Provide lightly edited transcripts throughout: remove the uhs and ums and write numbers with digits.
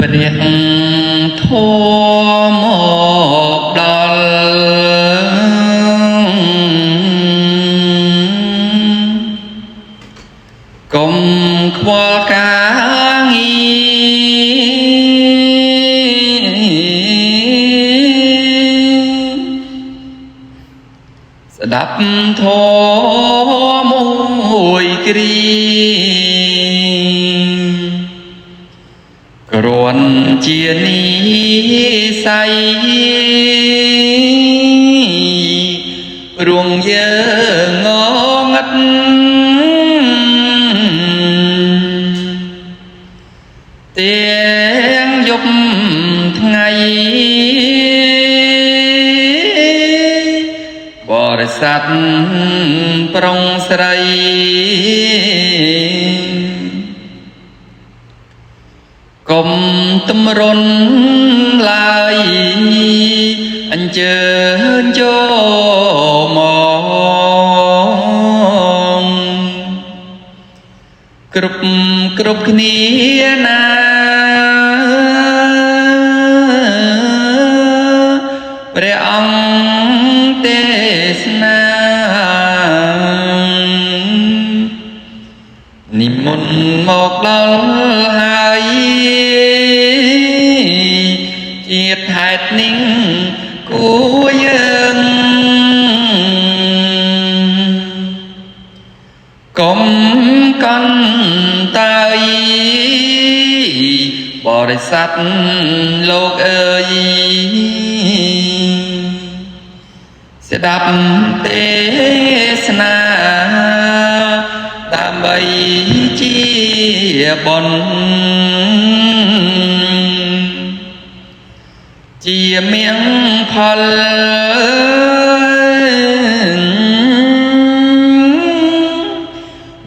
ព្រះធម៌មកដល់កុំខ្វល់ការងារស្ដាប់ធម៌មួយគ្រាគ្រាន់ជានិស្ស័យព្រោះយើងងងឹតទាំងយប់ថ្ងៃបរិស័ទប្រុងស្រីកុំតម្រុនឡើយអញ្ជើញចូលមកគ្រប់គ្នាណាព្រះអង្គទេសនានិមន្តមកដល់ហើយជាតិហេតុនេះគួរយើងកុំកន្តើយបរិស័ទលោកអើយស្ដាប់ទេសនាដើម្បីជាបុណ្យជាមៀងផល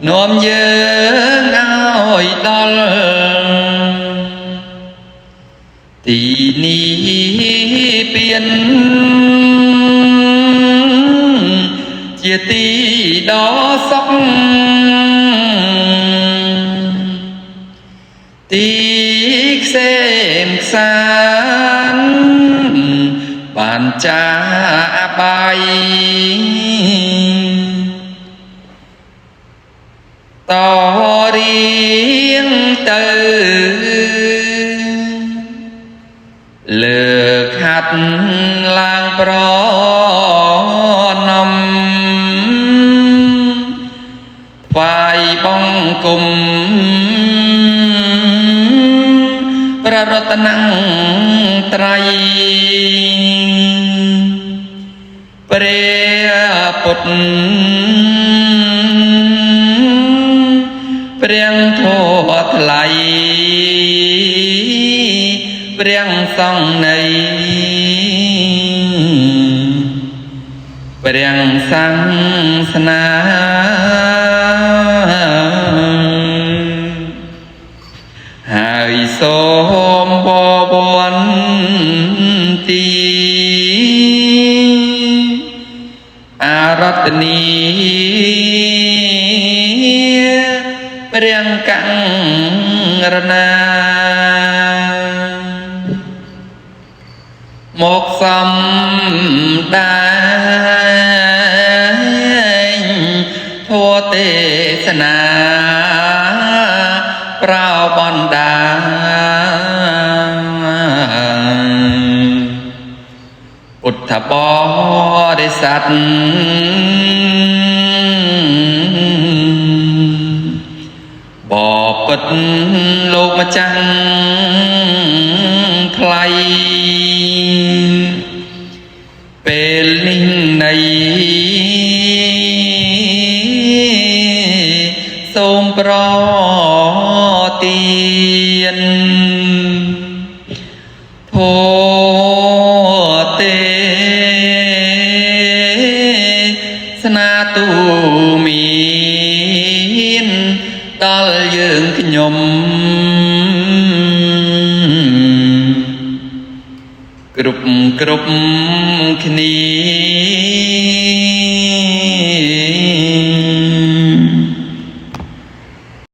នាំយើងឲ្យដល់ទីនេះពៀនជាទីដ៏សុខទីខ្សែមខ្សាន្តបានចាអបាយតរៀងទៅលើកហាត់ឡើងប្រណំថ្វាយបង្គំព្រះរតនត្រ័យព្រះពុទ្ធព្រះធម៌ថ្លៃព្រះសង្ឃនៃព្រះសាសនាហើយសូមបបន្ទីអារតនីព្រះកង្រណាមកសំដែងធម៌ទេសនាប្រោបណ្ដាពុទ្ធបរិស័ទបពិតលោកម្ចាស់ថ្លៃពេលនេះនៃសូមប្រទានធម៌ទេសនាទូមានដល់យើងខ្ញុំគ្រប់គ្នា